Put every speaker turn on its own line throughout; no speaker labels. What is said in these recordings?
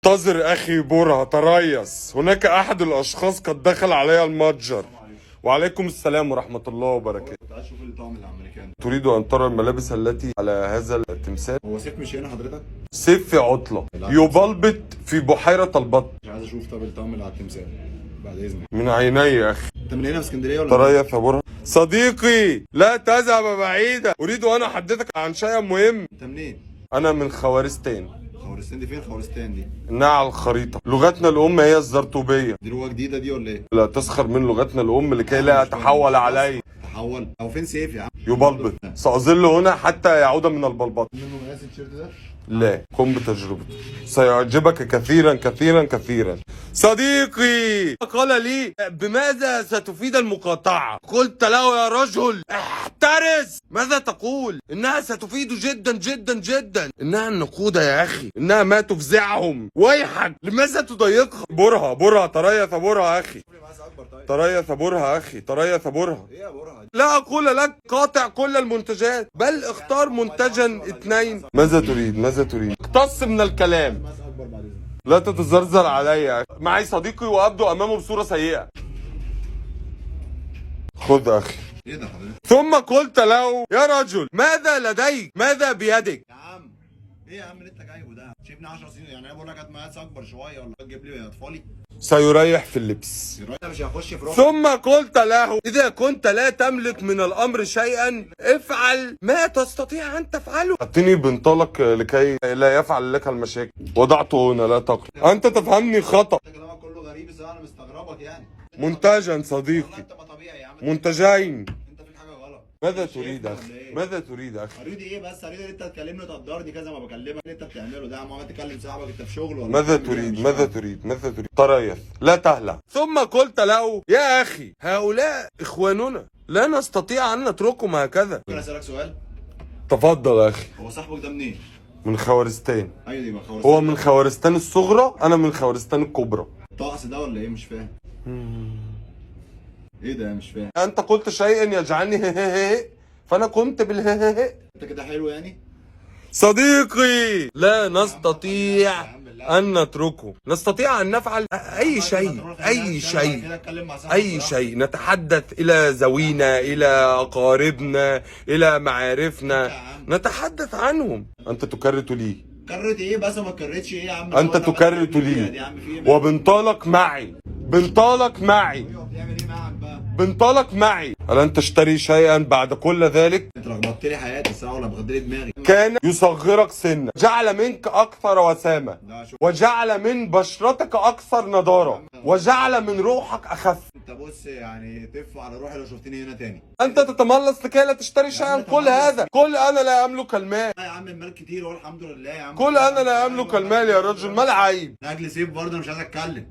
انتظر أخي برهة تريث، هناك أحد الأشخاص قد دخل علي المتجر. وعليكم السلام ورحمة الله وبركاته.
كنت عايز اشوف الطقم الامريكاني.
تريد أن ترى الملابس التي على هذا التمثال؟
هو سيف مش هنا حضرتك؟
سيف في عطلة يبلبط في بحيرة البط.
مش عايز اشوف طب الطقم اللي على التمثال بعد اذنك.
من عيني يا أخي.
انت من هنا في اسكندريه ولا؟
تريث يا برهة. صديقي لا تذهب بعيدا، أريد أن أحدثك عن شيء مهم.
انت منين؟
أنا من خوارستان.
خوارستان دي فين خوارستان دي؟
إنها على الخريطة. لغتنا الأم هي الزرطوبية.
دي لغه جديده دي ولا ايه؟
لا تسخر من لغتنا الأم لكي لا أتحول علي.
تحول او فين سيف يا عم؟
يبلبط. سأظل هنا حتى يعود من البلبط.
منه مقاس التيشيرت ده؟
لا، قم بتجربته، سيعجبك كثيرا كثيرا كثيرا. صديقي قال لي بماذا ستفيد المقاطعة؟ قلت له يا رجل احترس. ماذا تقول؟ انها ستفيد جدا جدا جدا. انها النقودة يا اخي، انها ما تفزعهم. ويحك لماذا تضيقها؟ برهة تريث برهة اخي. تريث برهة اخي، تريث برهة.
ايه يا برهة؟
لا أقول لك قاطع كل المنتجات، بل اختار منتجا اثنين. ماذا تريد؟ ماذا تريد؟ اقتص من الكلام. لا تتزرزر علي. معي صديقي وأبدو أمامه بصورة سيئة. خذ أخي.
ايه ده حضرتك؟
ثم قلت له يا رجل ماذا لديك؟ ماذا بيدك؟
يا عم ايه يا عم اللي انت جايبه ده؟ شايفني 10 سنين يعني انا بقول لك هات مقاس اكبر شويه ولا تجيب لي اطفالي؟
سيريح في اللبس.
الراجل مش هيخش في روحك.
ثم قلت له إذا كنت لا تملك من الأمر شيئا افعل ما تستطيع أن تفعله. أعطني بنطلق لكي لا يفعل لك المشاكل. وضعته هنا لا تقلق. أنت تفهمني خطأ.
انت كلامك كله غريب بس انا مستغربك يعني.
منتجا صديقي.
انت ما طبيعي يا عم.
منتجين.
انت فيك حاجه غلط.
ماذا تريد أخي؟ ماذا تريد أخي؟
اريد ايه بس؟ اريد ان انت تكلمني تقدرني كذا ما بكلمك. اللي انت بتعمله ده يا عم عمال تكلم صاحبك انت في شغل ولا؟
ماذا تريد؟ ماذا تريد؟ ماذا تريد؟ تريث لا تهلع. ثم قلت له يا أخي هؤلاء إخواننا لا نستطيع أن نتركهم هكذا.
ممكن اسالك سؤال؟
تفضل يا أخي.
هو صاحبك ده منين؟
من خوارستان.
ايوه دي بقى خوارستان.
هو من خوارستان الصغرى، أنا من خوارستان الكبرى.
طقس ده ولا ايه؟ مش فاهم. ايه ده مش فاهم.
أنت قلت شيئا يجعلني فأنا قمت
انت كده حلو يعني؟
صديقي لا نستطيع أن نتركه، نستطيع أن نفعل أي شيء أي شيء أي شيء. نتحدث إلى ذوينا، إلى أقاربنا، إلى معارفنا، نتحدث عنهم. أنت تكرت لي.
كرت ايه بس ما كرتش ايه يا عم؟
أنت تكرت لي وبنطلق معي. بنطلق معي.
بتعمل ايه معك بقى؟
بنطلق معي. ألن تشتري شيئا بعد كل ذلك؟
انت لخبطت لي حياتي الصراحه ولا بغض لي دماغي.
كان يصغرك سنا، جعل منك أكثر وسامة، وجعل من بشرتك أكثر نضارة، وجعل من روحك أخف.
انت بص يعني تف على روحي لو شفتني هنا تاني.
أنت تتملص لكي لا تشتري شيئا. كل هذا، كل أنا لا أملك المال.
لا يا عم المال كتير اهو الحمد لله يا عم.
كل أنا لا أملك المال يا رجل، ما العيب؟
لاجل سيف برضه انا مش عايز اتكلم.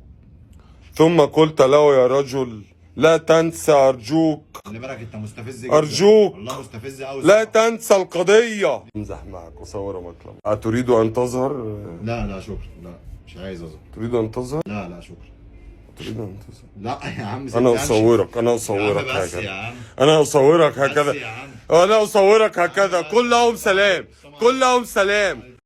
ثم قلت له يا رجل لا تنسى أرجوك.
خلي بالك انت مستفز جدا.
أرجوك
والله مستفز قوي.
لا تنسى القضية. امزح معك وصور مكلم. أتريد أن تظهر؟
لا شكرا، لا مش عايز اظهر.
تريد أن تظهر؟
لا شكرا.
تريد أن تظهر؟
لا يا عم
أنا أصورك
بس يا
هكذا.
عم.
أنا أصورك هكذا.
بس يا عم.
أنا أصورك هكذا. كلهم سلام. كلهم سلام.